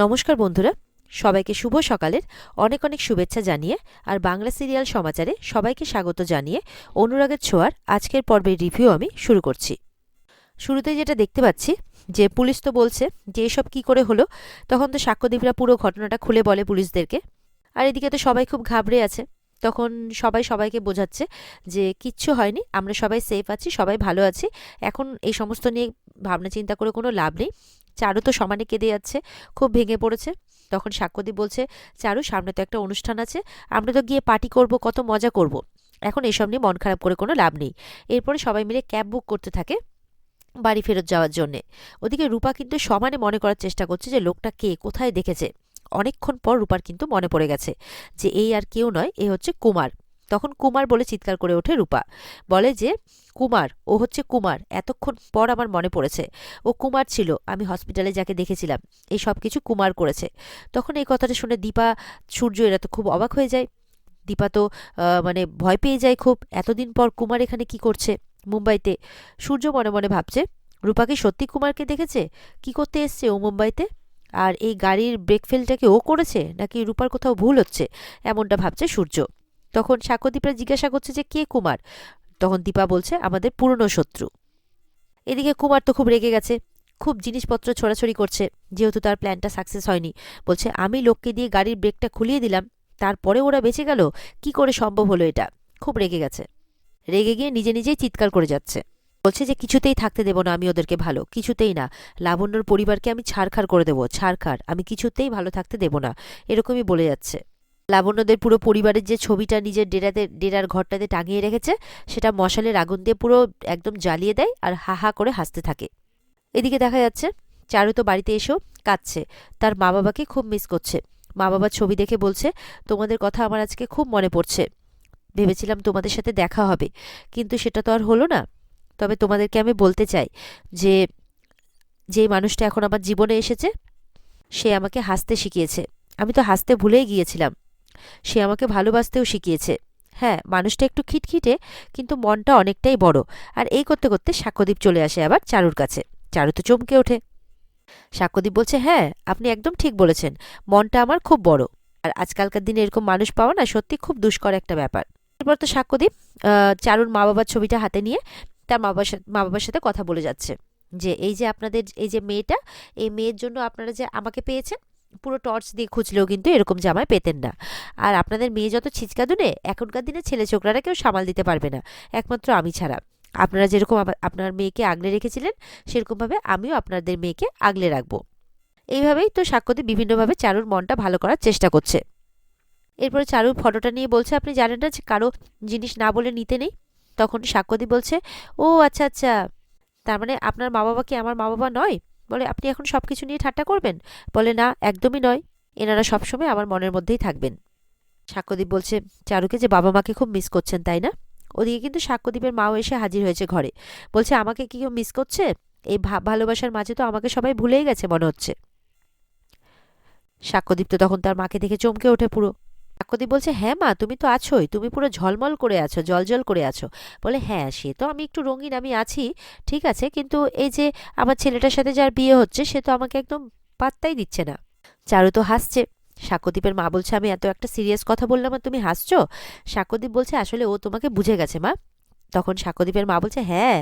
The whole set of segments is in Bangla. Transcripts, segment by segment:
নমস্কার বন্ধুরা, সবাইকে শুভ সকালের অনেক অনেক শুভেচ্ছা জানিয়ে আর বাংলা সিরিয়াল সমাচারে সবাইকে স্বাগত জানিয়ে অনুরাগের ছোঁয়ার আজকের পর্বের রিভিউ আমি শুরু করছি। শুরুতেই যেটা দেখতে পাচ্ছি যে পুলিশ তো বলছে যে এসব কী করে হলো, তখন তো সাক্ষ্যদীপরা পুরো ঘটনাটা খুলে বলে পুলিশদেরকে। আর এদিকে তো সবাই খুব ঘাবড়ে আছে। তখন সবাই সবাইকে বোঝাচ্ছে যে কিচ্ছু হয়নি, আমরা সবাই সেফ আছি, সবাই ভালো আছি, এখন এই সমস্ত নিয়ে ভাবনা চিন্তা করে কোনো লাভ নেই। চারু তো সমানে কেঁদে যাচ্ছে, খুব ভেঙে পড়েছে। তখন সাক্ষ্যদীপ বলছে, চারু সামনে তো একটা অনুষ্ঠান আছে, আমরা তো গিয়ে পার্টি করব, কত মজা করব, এখন এসব নিয়ে মন খারাপ করে কোনো লাভ নেই। এরপরে সবাই মিলে ক্যাব বুক করতে থাকে বাড়ি ফেরত যাওয়ার জন্যে। ওদিকে রূপা কিন্তু সমানে মনে করার চেষ্টা করছে যে লোকটা কে, কোথায় দেখেছে। অনেকক্ষণ পর রূপার কিন্তু মনে পড়ে গেছে যে এই আর কেউ নয়, এ হচ্ছে কুমার। তখন কুমার বলে চিৎকার করে ওঠে রূপা, বলে যে কুমার, ও হচ্ছে কুমার, এতক্ষণ পর আমার মনে পড়েছে, ও কুমার ছিল, আমি হসপিটালে যাকে দেখেছিলাম, এই সব কিছু কুমার করেছে। তখন এই কথাটা শুনে দীপা, সূর্য এরা তো খুব অবাক হয়ে যায়। দীপা তো মানে ভয় পেয়ে যায় খুব, এতদিন পর কুমার এখানে কি করছে মুম্বাইতে। সূর্য মনে মনে ভাবছে, রূপা কি সত্যি কুমারকে দেখেছে? কি করতে এসছে ও মুম্বাইতে? আর এই গাড়ির ব্রেক ফেলটাকে ও করেছে, নাকি রূপার কোথাও ভুল হচ্ছে, এমনটা ভাবছে সূর্য। তখন সাক্ষ্যদীপরা জিজ্ঞাসা করছে যে কে কুমার। তখন দীপা বলছে আমাদের পুরনো শত্রু। এদিকে কুমার তো খুব রেগে গেছে, খুব জিনিসপত্র ছোড়াছড়ি করছে, যেহেতু তার প্ল্যানটা সাকসেস হয়নি। বলছে আমি লোককে দিয়ে গাড়ির ব্রেকটা খুলিয়ে দিলাম, তারপরে ওরা বেঁচে গেল, কি করে সম্ভব হলো এটা। খুব রেগে গেছে, রেগে গিয়ে নিজে নিজেই চিৎকার করে যাচ্ছে। বলছে যে কিছুতেই থাকতে দেব না আমি ওদেরকে ভালো, কিছুতেই না। লাবণ্যর পরিবারকে আমি ছাড়খাড় করে দেবো, ছাড়খাড়, আমি কিছুতেই ভালো থাকতে দেব না, এরকমই বলে যাচ্ছে। লাবণ্যদের পুরো পরিবারের যে ছবিটা নিজের ডেরার ঘরটাতে টাঙিয়ে রেখেছে, সেটা মশালের আগুন দিয়ে পুরো একদম জ্বালিয়ে দেয় আর হা হা করে হাসতে থাকে। এদিকে দেখা যাচ্ছে চারু তো বাড়িতে এসেও কাঁদছে, তার মা বাবাকে খুব মিস করছে। মা বাবার ছবি দেখে বলছে তোমাদের কথা আমার আজকে খুব মনে পড়ছে, ভেবেছিলাম তোমাদের সাথে দেখা হবে, কিন্তু সেটা তো আর হলো না। তবে তোমাদেরকে আমি বলতে চাই যে যে মানুষটা এখন আমার জীবনে এসেছে, সে আমাকে হাসতে শিখিয়েছে, আমি তো হাসতে ভুলেই গিয়েছিলাম। সে আমাকে ভালোবাসতেও শিখিয়েছে। হ্যাঁ, মানুষটা একটু খিটখিটে, কিন্তু মনটা অনেকটাই বড়। আর এই করতে করতে সাক্ষ্যদীপ চলে আসে আবার চারুর কাছে। চারু তো চমকে ওঠে। সাক্ষ্যদীপ বলছে হ্যাঁ, আপনি একদম ঠিক বলেছেন, মনটা আমার খুব বড়। আর আজকালকার দিনে এরকম মানুষ পাওয়া না সত্যি খুব দুষ্কর একটা ব্যাপার। এরপর তো সাক্ষ্যদীপ চারুর মা বাবার ছবিটা হাতে নিয়ে তার মা বাবার সাথে কথা বলে যাচ্ছে যে এই যে আপনাদের এই যে মেয়েটা, এই মেয়ের জন্য আপনারা যে আমাকে পেয়েছেন, পুরো টর্চ দিয়ে খুঁজলেও কিন্তু এরকম জামায় পেতেন না। আর আপনাদের মেয়ে যত ছিচকাদুনে, এখনকার দিনে ছেলে ছোকরারা কেউ সামাল দিতে পারবে না, একমাত্র আমি ছাড়া। আপনারা যেরকম আপনার মেয়েকে আগলে রেখেছিলেন, সেরকমভাবে আমিও আপনাদের মেয়েকে আগলে রাখবো। এইভাবেই তো সাক্ষ্যদীপ বিভিন্নভাবে চারুর মনটা ভালো করার চেষ্টা করছে। এরপরে চারুর ফটোটা নিয়ে বলছে আপনি জানেন না যে কারো জিনিস না বলে নিতে নেই। তখন সাক্ষ্যদীপ বলছে ও আচ্ছা আচ্ছা, তার মানে আপনার মা বাবা কি আমার মা বাবা নয়? বলে আপনি এখন সব কিছু নিয়ে ঠাট্টা করবেন? বলে না, একদমই নয়, এনারা সবসময় আমার মনের মধ্যেই থাকবেন। সাক্ষ্যদীপ বলছে চারুকে যে বাবা মাকে খুব মিস করছেন, তাই না? ওদিকে কিন্তু সাক্ষ্যদীপের মাও এসে হাজির হয়েছে ঘরে। বলছে আমাকে কি কেউ মিস করছে? এই ভালোবাসার মাঝে তো আমাকে সবাই ভুলেই গেছে মনে হচ্ছে। সাক্ষ্যদীপ তো তখন তার মাকে দেখে চমকে ওঠে পুরো। সাক্ষ্যদীপ বলছে হ্যাঁ মা, তুমি তো আছোই, তুমি পুরো ঝলমল করে আছো, জলজল করে আছো। বলে হ্যাঁ, সে তো আমি একটু রঙিন, আমি আছি, ঠিক আছে, কিন্তু এই যে আমার ছেলেটার সাথে যার বিয়ে হচ্ছে, সে তো আমাকে একদম পাত্তাই দিচ্ছে না। চারু তো হাসছে। সাক্ষ্যদীপের মা বলছে আমি এত একটা সিরিয়াস কথা বললাম আর তুমি হাসছো? সাক্ষ্যদীপ বলছে আসলে ও তোমাকে বুঝে গেছে মা। তখন সাক্ষ্যদীপের মা বলছে হ্যাঁ,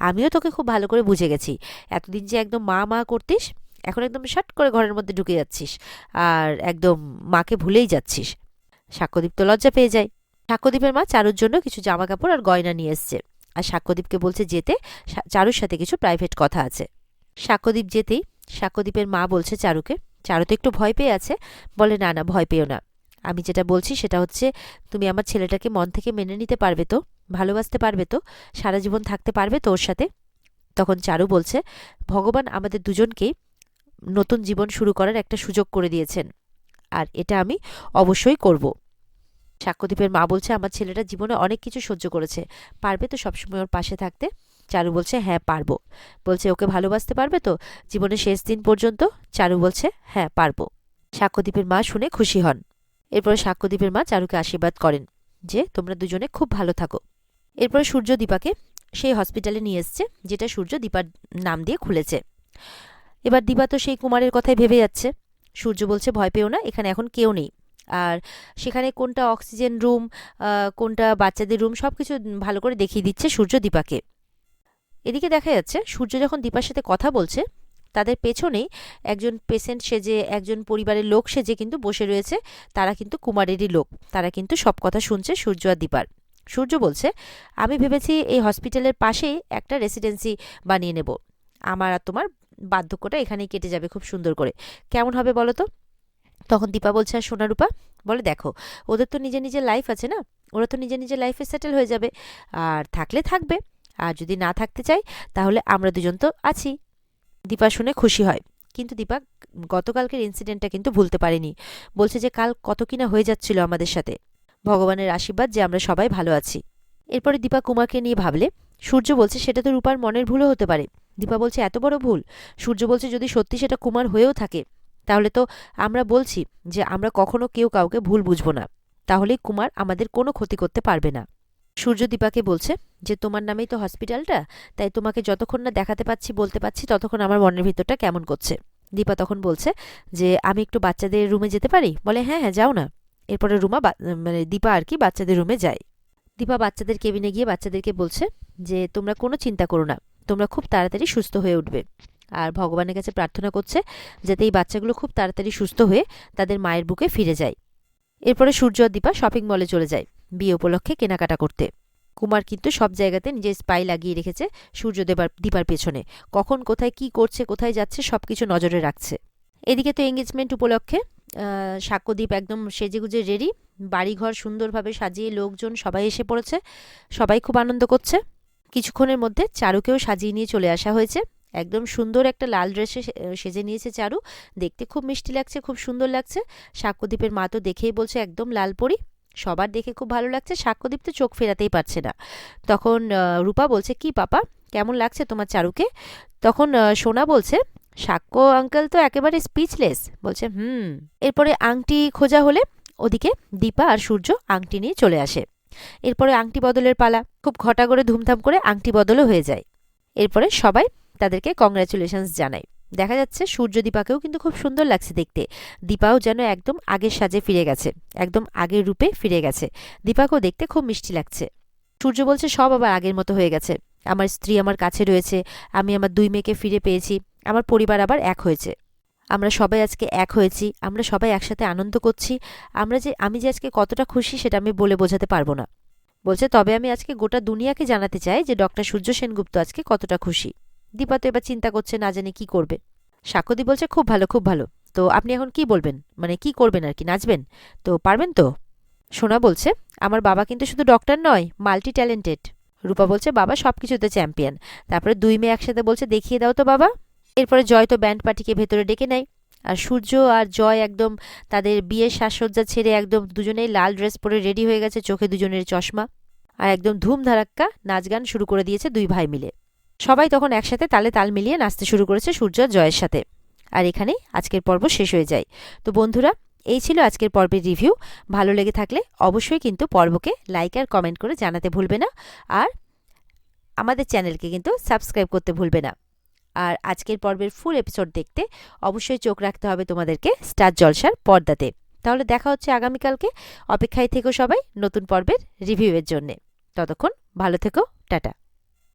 আমিও তোকে খুব ভালো করে বুঝে গেছি। এতদিন যে একদম মা মা করতিস, এখন একদম শট করে ঘরের মধ্যে ঢুকে যাচ্ছিস, আর একদম মাকে ভুলেই যাচ্ছিস। সাক্ষ্যদীপ তো লজ্জা পেয়ে যায়। সাক্ষ্যদীপের মা চারুর জন্য কিছু জামা কাপড় আর গয়না নিয়ে এসছে, আর সাক্ষ্যদীপকে বলছে যেতে, চারুর সাথে কিছু প্রাইভেট কথা আছে। সাক্ষ্যদীপ যেতেই সাক্ষ্যদীপের মা বলছে চারুকে, চারু তো একটু ভয় পেয়ে আছে, বলে না না, ভয় পেও না, আমি যেটা বলছি সেটা হচ্ছে তুমি আমার ছেলেটাকে মন থেকে মেনে নিতে পারবে তো, ভালোবাসতে পারবে তো, সারা জীবন থাকতে পারবে তো ওর সাথে? তখন চারু বলছে ভগবান আমাদের দুজনকেই নতুন জীবন শুরু করার একটা সুযোগ করে দিয়েছেন, আর এটা আমি অবশ্যই করব। সাক্ষ্যদীপের মা বলছে আমার ছেলেটা জীবনে অনেক কিছু সহ্য করেছে, পারবে তো সবসময় ওর পাশে থাকতে? চারু বলছে হ্যাঁ পারবো। বলছে ওকে ভালোবাসতে পারবে তো জীবনের শেষ দিন পর্যন্ত? চারু বলছে হ্যাঁ পারবো। সাক্ষ্যদীপের মা শুনে খুশি হন। এরপরে সাক্ষ্যদীপের মা চারুকে আশীর্বাদ করেন যে তোমরা দুজনে খুব ভালো থাকো। এরপরে সূর্য দীপাকে সেই হসপিটালে নিয়ে এসছে, যেটা সূর্য দীপার নাম দিয়ে খুলেছে। এবার দীপা তো সেই কুমারের কথাই ভেবে যাচ্ছে। সূর্য বলছে ভয় পেও না, এখানে এখন কেউ নেই। আর সেখানে কোনটা অক্সিজেন রুম, কোনটা বাচ্চাদের রুম, সব কিছু ভালো করে দেখিয়ে দিচ্ছে সূর্য দীপাকে। এদিকে দেখা যাচ্ছে সূর্য যখন দীপার সাথে কথা বলছে, তাদের পেছনেই একজন পেশেন্ট সেজে, একজন পরিবারের লোক সেজে কিন্তু বসে রয়েছে। তারা কিন্তু কুমারেরই লোক, তারা কিন্তু সব কথা শুনছে সূর্য আর দীপার। সূর্য বলছে, আমি ভেবেছি এই হসপিটালের পাশেই একটা রেসিডেন্সি বানিয়ে নেব, আমার আর তোমার বার্ধক্যটা এখানেই কেটে যাবে খুব সুন্দর করে, কেমন হবে বলো তো? তখন দীপা বলছে, আর সোনারূপা বলে, দেখো ওদের তো নিজের নিজের লাইফ আছে না, ওরা তো নিজের নিজের লাইফে সেটেল হয়ে যাবে, আর থাকলে থাকবে, আর যদি না থাকতে চাই তাহলে আমরা দুজন তো আছি। দীপা শুনে খুশি হয়, কিন্তু দীপা গতকালকের ইনসিডেন্টটা কিন্তু ভুলতে পারেনি। বলছে যে কাল কত কিনা হয়ে যাচ্ছিল আমাদের সাথে, ভগবানের আশীর্বাদ যে আমরা সবাই ভালো আছি। এরপরে দীপা কুমারকে নিয়ে ভাবলে। সূর্য বলছে, সেটা তো রূপার মনের ভুলও হতে পারে। দীপা বলছে, এত বড় ভুল? সূর্য বলছে, যদি সত্যি সেটা কুমার হয়েও থাকে, তাহলে তো আমরা বলছি যে আমরা কখনো কেউ কাউকে ভুল বুঝবো না, তাহলেই কুমার আমাদের কোনো ক্ষতি করতে পারবে না। সূর্য দীপাকে বলছে যে তোমার নামেই তো হসপিটালটা, তাই তোমাকে যতক্ষণ না দেখাতে পাচ্ছি, বলতে পাচ্ছি, ততক্ষণ আমার মনের ভিতরটা কেমন করছে। দীপা তখন বলছে যে আমি একটু বাচ্চাদের রুমে যেতে পারি? বলে, হ্যাঁ হ্যাঁ যাও না। এরপরে মানে দীপা আর কি বাচ্চাদের রুমে যায়। দীপা বাচ্চাদের কেবিনে গিয়ে বাচ্চাদেরকে বলছে যে তোমরা কোনো চিন্তা করো না, তোমরা খুব তাড়াতাড়ি সুস্থ হয়ে উঠবে, আর ভগবানের কাছে প্রার্থনা করছে যাতে এই বাচ্চাগুলো খুব তাড়াতাড়ি সুস্থ হয়ে তাদের মায়ের বুকে ফিরে যায়। এরপরে সূর্য আর দীপা শপিং মলে চলে যায় বিয়ে উপলক্ষে কেনাকাটা করতে। কুমার কিন্তু সব জায়গাতে নিজের স্পাই লাগিয়ে রেখেছে সূর্য দীপার পেছনে, কখন কোথায় কি করছে, কোথায় যাচ্ছে, সবকিছু নজরে রাখছে। এদিকে তো এঙ্গেজমেন্ট উপলক্ষে সাক্ষ্যদীপ একদম সেজেগুজে রেডি, বাড়িঘর সুন্দরভাবে সাজিয়ে লোকজন সবাই এসে পড়েছে, সবাই খুব আনন্দ করছে। কিছুক্ষণের মধ্যে চারুকেও সাজিয়ে নিয়ে চলে আসা হয়েছে, একদম সুন্দর একটা লাল ড্রেসে সেজে নিয়েছে চারু, দেখতে খুব মিষ্টি লাগছে, খুব সুন্দর লাগছে। সাক্ষ্যদীপের মা তো দেখেই বলছে একদম লাল পরি, সবার দেখে খুব ভালো লাগছে। সাক্ষ্যদীপ তো চোখ ফেরাতেই পারছে না। তখন রূপা বলছে, কি পাপা, কেমন লাগছে তোমার চারুকে? তখন সোনা বলছে, সাক্ষ্য আঙ্কেল তো একেবারে স্পিচলেস, বলছে এরপরে আংটি খোঁজা হলে ওদিকে দীপা আর সূর্য আংটি নিয়ে চলে আসে। এরপরে আংটি বদলের পালা, খুব ঘটা করে ধুমধাম করে আংটি বদলও হয়ে যায়। এরপরে সবাই তাদেরকে কংগ্রাচুলেশনস জানায়। দেখা যাচ্ছে সূর্য দীপাকেও কিন্তু খুব সুন্দর লাগছে দেখতে, দীপাও যেন একদম আগের সাজে ফিরে গেছে, একদম আগের রূপে ফিরে গেছে। দীপাকেও দেখতে খুব মিষ্টি লাগছে। সূর্য বলছে, সব আবার আগের মতো হয়ে গেছে, আমার স্ত্রী আমার কাছে রয়েছে, আমি আমার দুই মেয়েকে ফিরে পেয়েছি, আমার পরিবার আবার এক হয়েছে, আমরা সবাই আজকে এক হয়েছি, আমরা সবাই একসাথে আনন্দ করছি। আমি যে আজকে কতটা খুশি সেটা আমি বলে বোঝাতে পারবো না। বলছে, তবে আমি আজকে গোটা দুনিয়াকে জানাতে চাই যে ডক্টর সূর্য সেনগুপ্ত আজকে কতটা খুশি। দীপা তো এবার চিন্তা করছে, না জানে কি করবে। সাক্ষ্যদীপ বলছে, খুব ভালো খুব ভালো, তো আপনি এখন কি বলবেন, মানে কি করবেন আর কি, নাচবেন তো, পারবেন তো? সোনা বলছে, আমার বাবা কিন্তু শুধু ডক্টর নয়, মাল্টি ট্যালেন্টেড। রূপা বলছে, বাবা সবকিছুতে চ্যাম্পিয়ন। তারপরে দুই মেয়ে একসাথে বলছে, দেখিয়ে দাও তো বাবা। এরপরে জয় তো ব্যান্ড পার্টিকে ভেতরে ডেকে নেয়, আর সূর্য আর জয় একদম তাদের বিয়ের সাজসজ্জা ছেড়ে একদম দুজনেই লাল ড্রেস পরে রেডি হয়ে গেছে, চোখে দুজনের চশমা, আর একদম ধুম ধারাক্কা নাচ গান শুরু করে দিয়েছে দুই ভাই মিলে। সবাই তখন একসাথে তালে তাল মিলিয়ে নাচতে শুরু করেছে সূর্য আর জয়ের সাথে। আর এখানেই আজকের পর্ব শেষ হয়ে যায়। তো বন্ধুরা, এই ছিল আজকের পর্বের রিভিউ। ভালো লেগে থাকলে অবশ্যই কিন্তু পর্বকে লাইক আর কমেন্ট করে জানাতে ভুলবে না, আর আমাদের চ্যানেলকে কিন্তু সাবস্ক্রাইব করতে ভুলবে না। আর আজকের পর্বের ফুল এপিসোড দেখতে অবশ্যই চোখ রাখতে হবে তোমাদেরকে স্টার জলসার পর্দাতে। তাহলে দেখা হচ্ছে আগামীকালকে। অপেক্ষায় থেকো সবাই নতুন পর্বের রিভিউয়ের জন্যে। ততক্ষণ ভালো থেকো, টাটা।